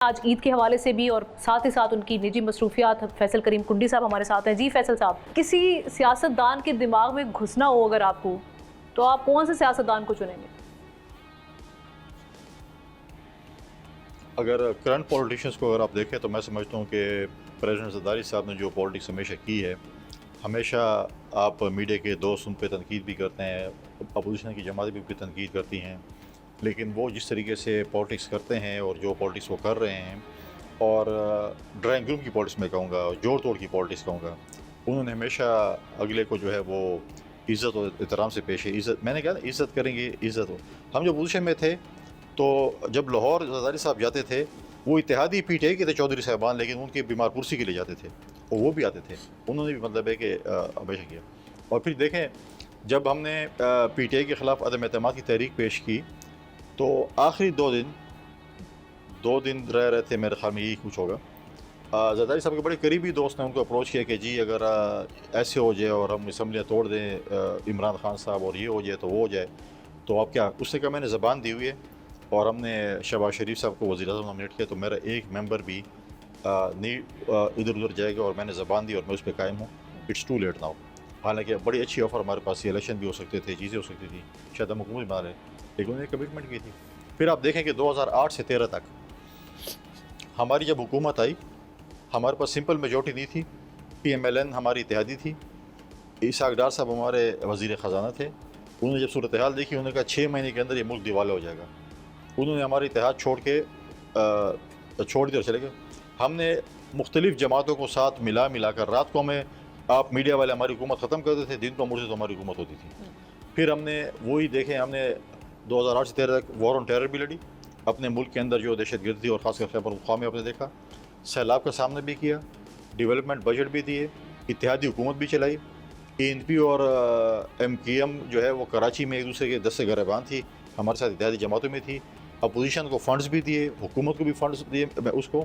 آج عید کے حوالے سے بھی اور ساتھ ہی ساتھ ان کی نجی مصروفیات. فیصل کریم کنڈی صاحب ہمارے ساتھ ہیں. جی فیصل صاحب, کسی سیاستدان کے دماغ میں گھسنا ہو اگر آپ کو, تو آپ کون سے سیاستدان کو چنیں گے؟ اگر کرنٹ پولیٹیشنز کو اگر آپ دیکھیں تو میں سمجھتا ہوں کہ پریزیڈنٹ زرداری صاحب نے جو پالیٹکس ہمیشہ کی ہے, ہمیشہ آپ میڈیا کے دوست ان پہ تنقید بھی کرتے ہیں, اپوزیشن کی جماعتیں بھی تنقید کرتی ہیں, لیکن وہ جس طریقے سے پالیٹکس کرتے ہیں اور جو پالیٹکس وہ کر رہے ہیں, اور ڈرائنگ روم کی پالیٹکس میں کہوں گا, جوڑ توڑ کی پالیٹکس کہوں گا, انہوں نے ہمیشہ اگلے کو جو ہے وہ عزت اور احترام سے پیش ہے. عزت, میں نے کہا نا عزت کریں گے, عزت ہو. ہم جو پوزیشن میں تھے تو جب لاہور زرداری صاحب جاتے تھے, وہ اتحادی پی ٹی آئی کے تھے چودھری صاحبان, لیکن ان کے بیمار کرسی کے لیے جاتے تھے, اور وہ بھی آتے تھے. انہوں نے بھی مطلب ہے کہ ہمیشہ کیا. اور پھر دیکھیں جب ہم نے پی ٹی آئی کے خلاف عدم اعتماد کی تحریک پیش کی, تو آخری دو دن رہ تھے, میرے خیال میں یہی کچھ ہوگا. زرداری صاحب کے بڑے قریبی دوست نے ان کو اپروچ کیا کہ جی اگر ایسے ہو جائے اور ہم اسمبلیاں توڑ دیں عمران خان صاحب, اور یہ ہو جائے تو وہ ہو جائے, تو آپ کیا. اس نے کہا میں نے زبان دی ہوئی ہے, اور ہم نے شہباز شریف صاحب کو وزیر اعظم نامنیٹ کیا, تو میرا ایک ممبر بھی نہیں ادھر ادھر جائے گا, اور میں نے زبان دی اور میں اس پہ قائم ہوں. It's too late now. حالانکہ بڑی اچھی آفر ہمارے پاس تھی, الیکشن بھی ہو سکتے تھے, چیزیں ہو سکتی تھی, شاید ہم حکومت بنا رہے, لیکن انہوں نے کمٹمنٹ کی تھی. پھر آپ دیکھیں کہ 2008 سے 13 تک ہماری جب حکومت آئی, ہمارے پاس سمپل میجورٹی نہیں تھی. پی ایم ایل این ہماری اتحادی تھی, اسحاق ڈار صاحب ہمارے وزیر خزانہ تھے. انہوں نے جب صورتحال دیکھی, انہوں نے کہا 6 مہینے کے اندر یہ ملک دیوالیہ ہو جائے گا. انہوں نے ہمارا اتحاد چھوڑ دیا اور چلے گئے. ہم نے مختلف جماعتوں کو ساتھ ملا کر, رات کو ہمیں آپ میڈیا والے ہماری حکومت ختم کرتے تھے, دن کو مرتے تو ہماری حکومت ہوتی تھی. پھر ہم نے وہی دیکھیں, ہم نے 2008 سے 13 تک وار آن ٹیرر بھی لڑی, اپنے ملک کے اندر جو دہشت گردی اور خاص کر خیبر پختونخوا میں آپ نے دیکھا, سیلاب کا سامنا بھی کیا, ڈیولپمنٹ بجٹ بھی دیے, اتحادی حکومت بھی چلائی. اے این پی اور ایم کی ایم جو ہے وہ کراچی میں ایک دوسرے کے 10 سے گریبان تھی, ہمارے ساتھ اتحادی جماعتوں میں تھی. اپوزیشن کو فنڈز بھی دیے, حکومت کو بھی فنڈز دیے اس کو,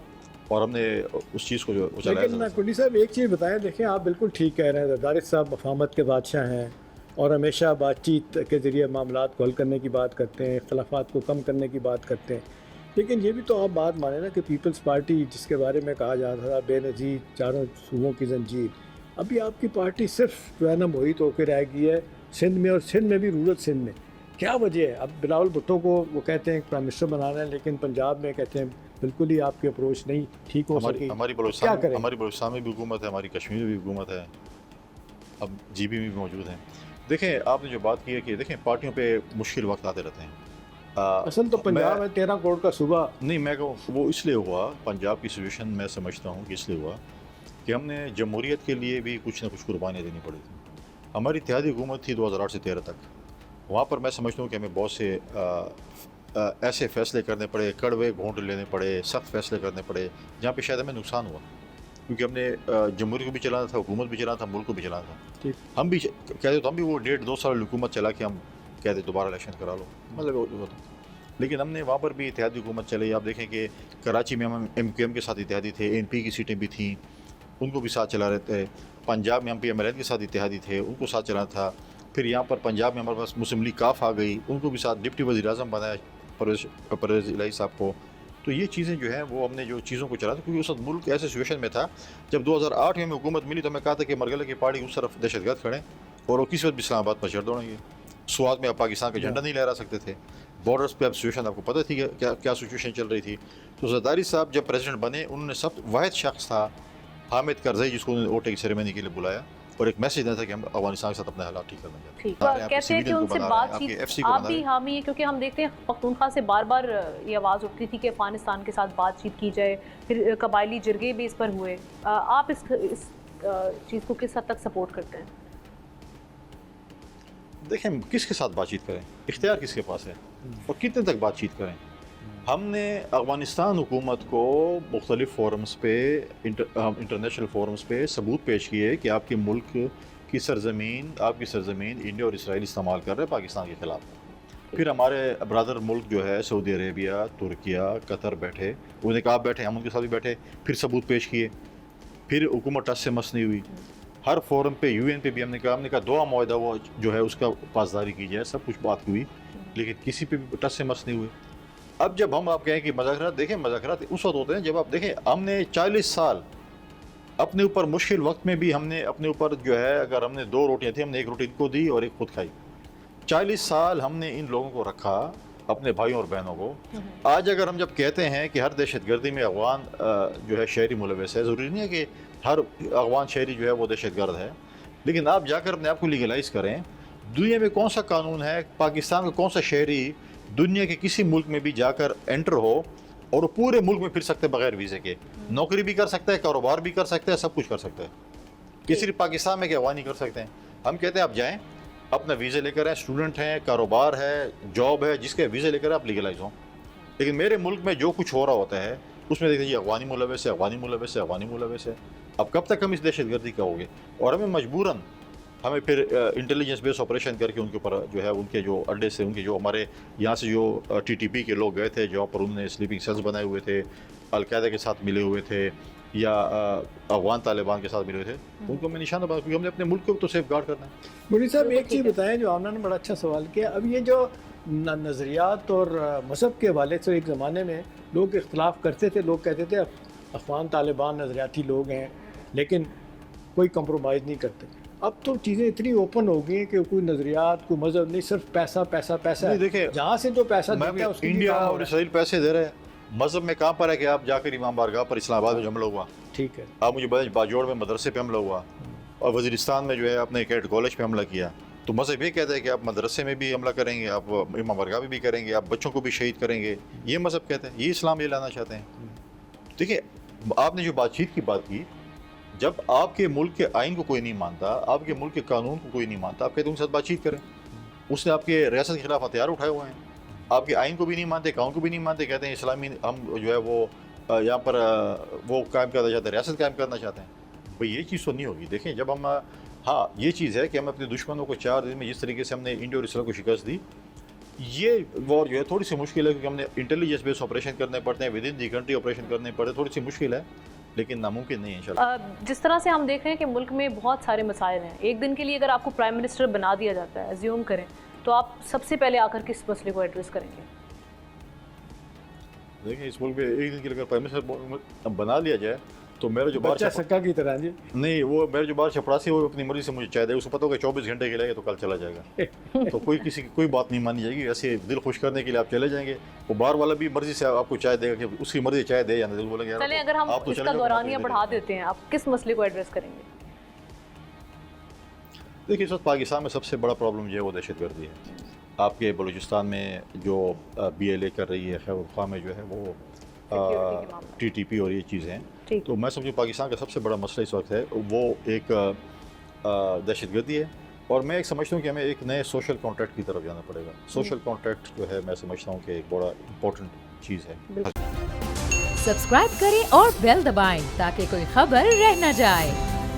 اور ہم نے اس چیز کو جو چلایا. لیکن کنڈی صاحب ایک چیز بتائیں, دیکھیں آپ بالکل ٹھیک کہہ رہے ہیں, زرداری صاحب مفاہمت کے بادشاہ ہیں اور ہمیشہ بات چیت کے ذریعے معاملات کو حل کرنے کی بات کرتے ہیں, اختلافات کو کم کرنے کی بات کرتے ہیں. لیکن یہ بھی تو آپ بات مانیں نا کہ پیپلز پارٹی جس کے بارے میں کہا جاتا تھا بے نظیر چاروں صوبوں کی زنجیر, ابھی آپ کی پارٹی صرف جو ہے نا محیط ہو کے رہ گئی ہے سندھ میں, اور سندھ میں بھی رورل سندھ میں. کیا وجہ ہے؟ اب بلاول بھٹو کو وہ کہتے ہیں پرائم منسٹر بنانا ہے, لیکن پنجاب میں کہتے ہیں بالکل ہی آپ کی اپروچ نہیں ٹھیک ہو سکی. ہماری بلوچستان میں بھی حکومت ہے, ہماری کشمیر میں بھی حکومت ہے, اب جی بی میں بھی موجود ہیں. دیکھیں آپ نے جو بات کی ہے کہ دیکھیں پارٹیوں پہ مشکل وقت آتے رہتے ہیں. اصل تو پنجاب ہے 13 کروڑ کا صوبہ. نہیں, میں کہوں وہ اس لیے ہوا, پنجاب کی سچویشن میں سمجھتا ہوں کہ اس لیے ہوا کہ ہم نے جمہوریت کے لیے بھی کچھ نہ کچھ قربانیاں دینی پڑی تھیں. ہماری اتحادی حکومت تھی 2008 سے 13 تک, وہاں پر میں سمجھتا ہوں کہ ہمیں بہت سے ایسے فیصلے کرنے پڑے, کڑوے گھونٹ لینے پڑے, سخت فیصلے کرنے پڑے, جہاں پہ شاید ہمیں نقصان ہوا, کیونکہ ہم نے جمہوریت کو بھی چلانا تھا, حکومت بھی چلانا تھا, ملک کو بھی چلانا تھا. ہم بھی کہتے تو ہم بھی وہ 1.5-2 سال حکومت چلا کے ہم کہتے دوبارہ الیکشن کرا لو, مطلب وہ تھا. لیکن ہم نے وہاں پر بھی اتحادی حکومت چلائی. آپ دیکھیں کہ کراچی میں ہم ایم کیو ایم کے ساتھ اتحادی تھے, اے این پی کی سیٹیں بھی تھیں, ان کو بھی ساتھ چلا رہے تھے. پنجاب میں ہم پی ایم ایل این کے ساتھ اتحادی تھے, ان کو ساتھ چلانا تھا. پھر یہاں پر پنجاب میں ہمارے پاس مسلم لیگ کاف آ گئی, ان کو بھی ساتھ ڈپٹی وزیر اعظم بنایا پرویز الہی صاحب کو. تو یہ چیزیں جو ہیں وہ ہم نے جو چیزوں کو چلا تھا, کیونکہ اس وقت ملک ایسے سچویشن میں تھا. جب 2008 میں ہمیں حکومت ملی تو میں کہا تھا کہ مرگلہ کی پارٹی اس طرف دہشت گرد کھڑیں, اور وہ کسی وقت بھی اسلام آباد پر چڑھ دوڑیں گے. سوات میں آپ پاکستان کا جھنڈا نہیں لہرا سکتے تھے, بارڈرز پہ اب سچویشن آپ کو پتہ تھی کہ کیا سچویشن چل رہی تھی. تو زرداری صاحب جب پریزیڈنٹ بنے, انہوں نے سب واحد شخص تھا حامد کرزئی, جس کو انہوں نے ووٹ کی سیریمنی کے لیے بلایا, اور ایک میسیج دینا تھا کہ ہم افغانستان کے ساتھ اپنے حالات ٹھیک کرنا چاہتے ہیں. کہتے ہیں کہ ان سے بات چیت آپ بھی حامی ہیں, کیونکہ ہم دیکھتے ہیں پختونخوا سے بار بار یہ آواز اٹھتی تھی کہ افغانستان کے ساتھ بات چیت کی جائے, پھر قبائلی جرگے بھی اس پر ہوئے. آپ اس چیز کو کس حد تک سپورٹ کرتے ہیں؟ دیکھیں کس کے ساتھ بات چیت کریں, اختیار کس کے پاس ہے, اور کتنے تک بات چیت کریں. ہم نے افغانستان حکومت کو مختلف فورمز پہ, انٹرنیشنل فورمز پہ ثبوت پیش کیے کہ آپ کے ملک کی سرزمین, آپ کی سرزمین انڈیا اور اسرائیل استعمال کر رہے ہیں پاکستان کے خلاف. پھر ہمارے برادر ملک جو ہے سعودی عربیہ, ترکیہ, قطر بیٹھے, انہوں نے کہا آپ بیٹھے, ہم ان کے ساتھ بھی بیٹھے, پھر ثبوت پیش کیے. پھر حکومت ٹس سے مس نہیں ہوئی. ہر فورم پہ, یو این پہ بھی ہم نے کہا دعا معاہدہ وہ جو ہے اس کا پاسداری کی جائے, سب کچھ بات ہوئی, لیکن کسی پہ بھی ٹس سے مس نہیں ہوئے. اب جب ہم آپ کہیں کہ مذاکرات، دیکھیں مذاکرات اس وقت ہوتے ہیں جب آپ دیکھیں ہم نے 40 سال اپنے اوپر مشکل وقت میں بھی ہم نے اپنے اوپر جو ہے، اگر ہم نے 2 روٹیاں تھیں ہم نے 1 روٹی ان کو دی اور 1 خود کھائی. 40 سال ہم نے ان لوگوں کو رکھا، اپنے بھائیوں اور بہنوں کو. آج اگر ہم جب کہتے ہیں کہ ہر دہشت گردی میں افغان جو ہے شہری ملوث ہے، ضروری نہیں ہے کہ ہر افغان شہری جو ہے وہ دہشت گرد ہے، لیکن آپ جا کر اپنے آپ کو لیگلائز کریں. دنیا میں کون سا قانون ہے، پاکستان کا کون سا شہری دنیا کے کسی ملک میں بھی جا کر انٹر ہو اور وہ پورے ملک میں پھر سکتے بغیر ویزے کے، نوکری بھی کر سکتا ہے، کاروبار بھی کر سکتا ہے، سب کچھ کر سکتا ہے. کہ صرف پاکستان میں کہ افغان نہیں کر سکتے ہیں. ہم کہتے ہیں آپ جائیں اپنا ویزے لے کر آئیں، اسٹوڈنٹ ہیں، کاروبار ہے، جاب ہے، جس کے ویزے لے کر آپ لیگلائز ہوں. لیکن میرے ملک میں جو کچھ ہو رہا ہوتا ہے اس میں دیکھیں جی افغانی ملوث ہے، افغانی ملوث ہے، افغانی ملوث ہے. اب کب تک ہم اس دہشت گردی کا ہوگے؟ اور ہمیں مجبوراً ہمیں پھر انٹیلیجنس بیس آپریشن کر کے ان کے اوپر جو ہے ان کے جو اڈے سے، ان کے جو ہمارے یہاں سے جو TTP کے لوگ گئے تھے جہاں پر انہوں نے سلیپنگ سیلز بنائے ہوئے تھے، القاعدہ کے ساتھ ملے ہوئے تھے یا افغان طالبان کے ساتھ ملے ہوئے تھے، ان کو ہمیں نشانہ بنا، کیونکہ ہم نے اپنے ملک کو تو سیف گارڈ کرنا ہے. مودی صاحب ایک چیز بتائیں جو آمنہ نے بڑا اچھا سوال کیا. اب یہ جو نظریات اور مذہب کے حوالے سے ایک زمانے میں لوگ اختلاف کرتے تھے، لوگ کہتے تھے افغان طالبان نظریاتی لوگ ہیں لیکن کوئی کمپرومائز نہیں کرتے. اب تو چیزیں اتنی اوپن ہو گئی ہیں کہ کوئی نظریات، کوئی مذہب نہیں، صرف پیسہ پیسہ پیسہ ہے. دیکھیں جہاں سے جو پیسہ دیتا ہے اس کی انڈیا اور اسرائیل پیسے دے رہے ہیں. مذہب میں کہاں پر ہے کہ آپ جا کر امام بارگاہ پر اسلام آباد میں حملہ ہوا؟ ٹھیک ہے. آپ مجھے بتائیں باجوڑ میں مدرسے پہ حملہ ہوا، اور وزیرستان میں جو ہے اپنے کیڈ کالج پہ حملہ کیا. تو مذہب یہ کہتا ہے کہ آپ مدرسے میں بھی حملہ کریں گے، آپ امام بارگاہ میں بھی کریں گے، آپ بچوں کو بھی شہید کریں گے. یہ مذہب کہتا ہے، یہ اسلام یہ لانا چاہتے ہیں. دیکھیں آپ نے جو بات چیت کی بات کی، جب آپ کے ملک کے آئین کو کوئی نہیں مانتا، آپ کے ملک کے قانون کو کوئی نہیں مانتا، آپ کہتے ہیں ان کے ساتھ بات چیت کریں. اس نے آپ کے ریاست کے خلاف ہتھیار اٹھائے ہوئے ہیں، آپ کے آئین کو بھی نہیں مانتے، قانون کو بھی نہیں مانتے، کہتے ہیں اسلامی ہم جو ہے وہ یہاں پر وہ قائم کرنا چاہتے ہیں، ریاست قائم کرنا چاہتے ہیں. بھئی یہ چیز تو نہیں ہوگی. دیکھیں جب ہم ہاں یہ چیز ہے کہ ہم اپنے دشمنوں کو 4 دن میں جس طریقے سے ہم نے انڈیا اور اسرائیل کو شکست دی، یہ وار جو ہے تھوڑی سی مشکل ہے کیونکہ ہم نے انٹیلیجنس بیس آپریشن کرنے پڑتے ہیں، with in the country operation کرنے پڑتے ہیں. تھوڑی سی مشکل ہے لیکن ناممکن نہیں ہے انشاءاللہ. جس طرح سے ہم دیکھ رہے ہیں کہ ملک میں بہت سارے مسائل ہیں، ایک دن کے لیے اگر آپ کو پرائم منسٹر بنا دیا جاتا ہے، ایزیوم کریں، تو آپ سب سے پہلے آ کر کس مسئلے کو ایڈریس کریں گے؟ دیکھیں اس ملک میں ایک دن کے لیے اگر پرائم منسٹر بنا لیا جائے تو میرا جو بار بچہ سکا کی طرح جی نہیں، وہ میرے جو بار چپڑاسی وہ اپنی مرضی سے مجھے چائے دے، اس کو پتہ ہوگا 24 گھنٹے کے لیے تو کل چلا جائے گا. تو کوئی کسی کی کوئی بات نہیں مانی جائے گی. ایسے دل خوش کرنے کے لیے آپ چلے جائیں گے، وہ بار والا بھی مرضی سے آپ کو چائے دے گا کہ اس کی مرضی چائے دے یا نہیں. بولیں گے چلیں اگر ہم اس کا دورانیہ بڑھا دیتے ہیں، آپ کس مسئلے کو ایڈریس کریں گے؟ دیکھیے اس وقت پاکستان میں سب سے بڑا پرابلم جو ہے وہ دہشت گردی ہے. آپ کے بلوچستان میں جو BLA کر رہی ہے، خیبر پختونخوا میں جو ہے وہ TTP اور یہ چیزیں ہیں. تو میں سمجھوں پاکستان کا سب سے بڑا مسئلہ اس وقت ہے وہ ایک دہشت گردی ہے. اور میں ایک سمجھتا ہوں کہ ہمیں ایک نئے سوشل کانٹریکٹ کی طرف جانا پڑے گا. سوشل کانٹریکٹ جو ہے میں سمجھتا ہوں کہ ایک بڑا امپورٹنٹ چیز ہے. سبسکرائب کریں اور بیل دبائیں تاکہ کوئی خبر رہ نہ جائے.